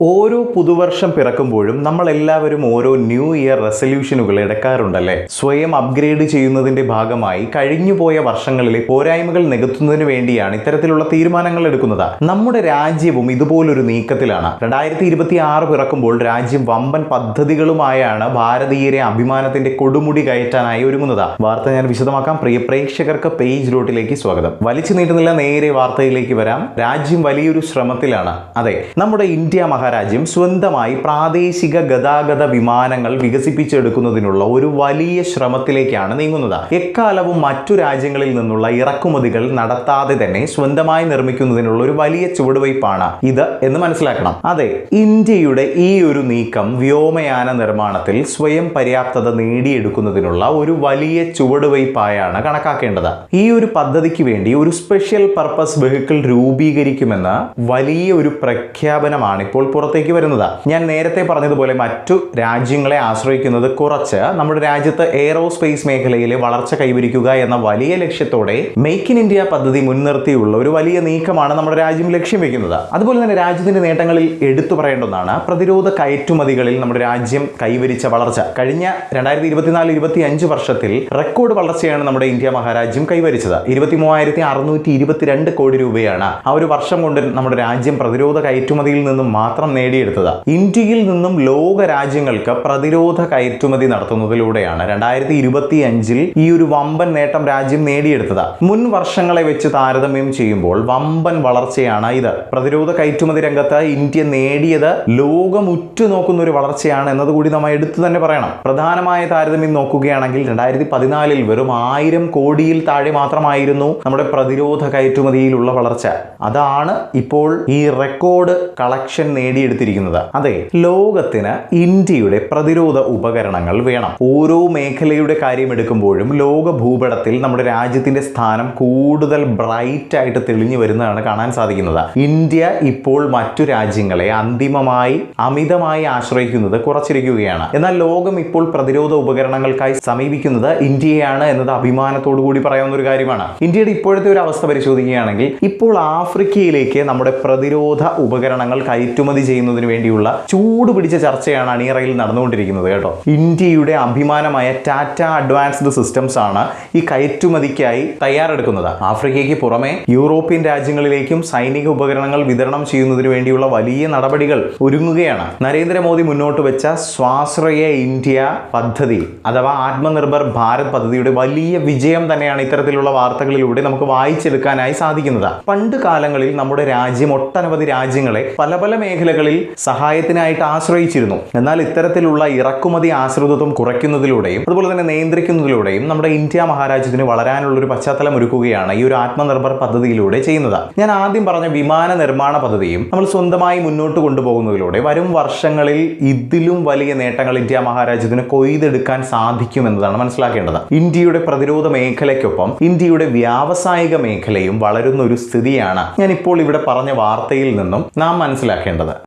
ഓരോ പുതുവർഷം പിറക്കുമ്പോഴും നമ്മൾ എല്ലാവരും ഓരോ ന്യൂ ഇയർ റെസൊല്യൂഷനുകൾ എടുക്കാറുണ്ടല്ലേ. സ്വയം അപ്ഗ്രേഡ് ചെയ്യുന്നതിന്റെ ഭാഗമായി കഴിഞ്ഞുപോയ വർഷങ്ങളിലെ പോരായ്മകൾ നികത്തുന്നതിന് വേണ്ടിയാണ് ഇത്തരത്തിലുള്ള തീരുമാനങ്ങൾ എടുക്കുന്നത്. നമ്മുടെ രാജ്യവും ഇതുപോലൊരു നീക്കത്തിലാണ്. 2026 പിറക്കുമ്പോൾ രാജ്യം വമ്പൻ പദ്ധതികളുമായാണ് ഭാരതീയരെ അഭിമാനത്തിന്റെ കൊടുമുടി കയറ്റാനായി ഒരുങ്ങുന്നത്. വാർത്ത ഞാൻ വിശദമാക്കാം. പ്രിയ പ്രേക്ഷകർക്ക് പേജ് റൂട്ടിലേക്ക് സ്വാഗതം. വലിച്ചു നീട്ടുന്നില്ല, നേരെ വാർത്തയിലേക്ക് വരാം. രാജ്യം വലിയൊരു ശ്രമത്തിലാണ്. അതെ, നമ്മുടെ ഇന്ത്യ രാജ്യം സ്വന്തമായി പ്രാദേശിക ഗതാഗത വിമാനങ്ങൾ വികസിപ്പിച്ചെടുക്കുന്നതിനുള്ള ഒരു വലിയ ശ്രമത്തിലേക്കാണ് നീങ്ങുന്നത്. എക്കാലവും മറ്റു രാജ്യങ്ങളിൽ നിന്നുള്ള ഇറക്കുമതികൾ നടത്താതെ തന്നെ സ്വന്തമായി നിർമ്മിക്കുന്നതിനുള്ള ഒരു വലിയ ചുവടുവയ്പ്പാണ് ഇത് എന്ന് മനസ്സിലാക്കണം. അതെ, ഇന്ത്യയുടെ ഈ ഒരു നീക്കം വ്യോമയാന നിർമ്മാണത്തിൽ സ്വയം പര്യാപ്തത നേടിയെടുക്കുന്നതിനുള്ള ഒരു വലിയ ചുവടുവയ്പ്പായാണ് കണക്കാക്കേണ്ടത്. ഈ ഒരു പദ്ധതിക്ക് വേണ്ടി ഒരു സ്പെഷ്യൽ പർപ്പസ് വെഹിക്കിൾ രൂപീകരിക്കുമെന്ന് വലിയ ഒരു പ്രഖ്യാപനമാണ് ഇപ്പോൾ പുറത്തേക്ക് വരുന്നത്. ഞാൻ നേരത്തെ പറഞ്ഞതുപോലെ മറ്റു രാജ്യങ്ങളെ ആശ്രയിക്കുന്നത് കുറച്ച് നമ്മുടെ രാജ്യത്ത് എയ്റോസ്പേസ് മേഖലയിലെ വളർച്ച കൈവരിക്കുക എന്ന വലിയ ലക്ഷ്യത്തോടെ മേക്ക് ഇൻ ഇന്ത്യ പദ്ധതി മുൻനിർത്തിയുള്ള ഒരു വലിയ നീക്കമാണ് നമ്മുടെ രാജ്യം ലക്ഷ്യം വെക്കുന്നത്. അതുപോലെ തന്നെ രാജ്യത്തിന്റെ നേട്ടങ്ങളിൽ എടുത്തു പറയേണ്ട ഒന്നാണ് പ്രതിരോധ കയറ്റുമതികളിൽ നമ്മുടെ രാജ്യം കൈവരിച്ച വളർച്ച. കഴിഞ്ഞ 2024-25 വർഷത്തിൽ റെക്കോർഡ് വളർച്ചയാണ് നമ്മുടെ ഇന്ത്യ മഹാരാജ്യം കൈവരിച്ചത്. 23,622 കോടി രൂപയാണ് ആ ഒരു വർഷം കൊണ്ട് നമ്മുടെ രാജ്യം പ്രതിരോധ കയറ്റുമതിയിൽ നിന്നും മാത്രം നേടിയെടുത്തത്. ഇന്ത്യയിൽ നിന്നും ലോക രാജ്യങ്ങൾക്ക് പ്രതിരോധ കയറ്റുമതി നടത്തുന്നതിലൂടെയാണ് 2025 ഈ ഒരു വമ്പൻ നേട്ടം രാജ്യം നേടിയെടുത്തത്. മുൻ വർഷങ്ങളെ വെച്ച് താരതമ്യം ചെയ്യുമ്പോൾ വമ്പൻ വളർച്ചയാണ് ഇത്. പ്രതിരോധ കയറ്റുമതി രംഗത്ത് ഇന്ത്യ നേടിയത് ലോകം ഉറ്റുനോക്കുന്ന ഒരു വളർച്ചയാണ് എന്നതുകൂടി നമ്മൾ എടുത്തു തന്നെ പറയണം. പ്രധാനമായ താരതമ്യം നോക്കുകയാണെങ്കിൽ 2014 വെറും 1000 കോടിയിൽ താഴെ മാത്രമായിരുന്നു നമ്മുടെ പ്രതിരോധ കയറ്റുമതിയിലുള്ള വളർച്ച. അതാണ് ഇപ്പോൾ ഈ റെക്കോർഡ് കളക്ഷൻ നേടിയെടുത്തിരിക്കുന്നത്. അതെ, ലോകത്തിന് ഇന്ത്യയുടെ പ്രതിരോധ ഉപകരണങ്ങൾ വേണം. ഓരോ മേഖലയുടെ കാര്യം എടുക്കുമ്പോഴും ലോക ഭൂപടത്തിൽ നമ്മുടെ രാജ്യത്തിന്റെ സ്ഥാനം കൂടുതൽ ബ്രൈറ്റ് ആയിട്ട് തെളിഞ്ഞു വരുന്നതാണ് കാണാൻ സാധിക്കുന്നത്. ഇന്ത്യ ഇപ്പോൾ മറ്റു രാജ്യങ്ങളെ അമിതമായി ആശ്രയിക്കുന്നത് കുറച്ചിരിക്കുകയാണ്. എന്നാൽ ലോകം ഇപ്പോൾ പ്രതിരോധ ഉപകരണങ്ങൾക്കായി സമീപിക്കുന്നത് ഇന്ത്യയാണ് എന്നത് അഭിമാനത്തോടു കൂടി പറയാവുന്ന ഒരു കാര്യമാണ്. ഇന്ത്യയുടെ ഇപ്പോഴത്തെ ഒരു അവസ്ഥ പരിശോധിക്കുകയാണെങ്കിൽ ഇപ്പോൾ ആഫ്രിക്കയിലേക്ക് നമ്മുടെ പ്രതിരോധ ഉപകരണങ്ങൾ കയറ്റുമതി ചെയ്യുന്നതിന് വേണ്ടിയുള്ള ചൂട് പിടിച്ച ചർച്ചയാണ് അണിയറയിൽ നടന്നുകൊണ്ടിരിക്കുന്നത് കേട്ടോ. ഇന്ത്യയുടെ അഭിമാനമായ ടാറ്റ അഡ്വാൻസ്ഡ് സിസ്റ്റംസ് ആണ് ഈ കയറ്റുമതിക്കായി തയ്യാറെടുക്കുന്നത്. ആഫ്രിക്കയ്ക്ക് പുറമെ യൂറോപ്യൻ രാജ്യങ്ങളിലേക്കും സൈനിക ഉപകരണങ്ങൾ വിതരണം ചെയ്യുന്നതിന് വേണ്ടിയുള്ള വലിയ നടപടികൾ ഒരുങ്ങുകയാണ്. നരേന്ദ്രമോദി മുന്നോട്ട് വെച്ച സ്വാശ്രയ ഇന്ത്യ പദ്ധതി അഥവാ ആത്മനിർഭർ ഭാരത് പദ്ധതിയുടെ വലിയ വിജയം തന്നെയാണ് ഇത്തരത്തിലുള്ള വാർത്തകളിലൂടെ നമുക്ക് വായിച്ചെടുക്കാനായി സാധിക്കുന്നത്. പണ്ട് കാലങ്ങളിൽ നമ്മുടെ രാജ്യം ഒട്ടനവധി രാജ്യങ്ങളെ പല പല മേഖലകളിൽ സഹായത്തിനായിട്ട് ആശ്രയിച്ചിരുന്നു. എന്നാൽ ഇത്തരത്തിലുള്ള ഇറക്കുമതി ആശ്രിതത്വം കുറയ്ക്കുന്നതിലൂടെയും അതുപോലെ തന്നെ നിയന്ത്രിക്കുന്നതിലൂടെയും നമ്മുടെ ഇന്ത്യ മഹാരാജ്യത്തിന് വളരാനുള്ള ഒരു പശ്ചാത്തലം ഒരുക്കുകയാണ് ഈ ഒരു ആത്മനിർഭർ പദ്ധതിയിലൂടെ ചെയ്യുന്നത്. ഞാൻ ആദ്യം പറഞ്ഞ വിമാന നിർമ്മാണ പദ്ധതിയും നമ്മൾ സ്വന്തമായി മുന്നോട്ട് കൊണ്ടുപോകുന്നതിലൂടെ വരും വർഷങ്ങളിൽ ഇതിലും വലിയ നേട്ടങ്ങൾ ഇന്ത്യ മഹാരാജ്യത്തിന് കൊയ്തെടുക്കാൻ സാധിക്കുമെന്നതാണ് മനസ്സിലാക്കേണ്ടത്. ഇന്ത്യയുടെ പ്രതിരോധ മേഖലയ്ക്കൊപ്പം ഇന്ത്യയുടെ വ്യാവസായിക മേഖലയും വളരുന്ന ഒരു സ്ഥിതിയാണ് ഞാൻ ഇപ്പോൾ ഇവിടെ പറഞ്ഞ വാർത്തയിൽ നിന്നും നാം മനസ്സിലാക്കേണ്ടത്.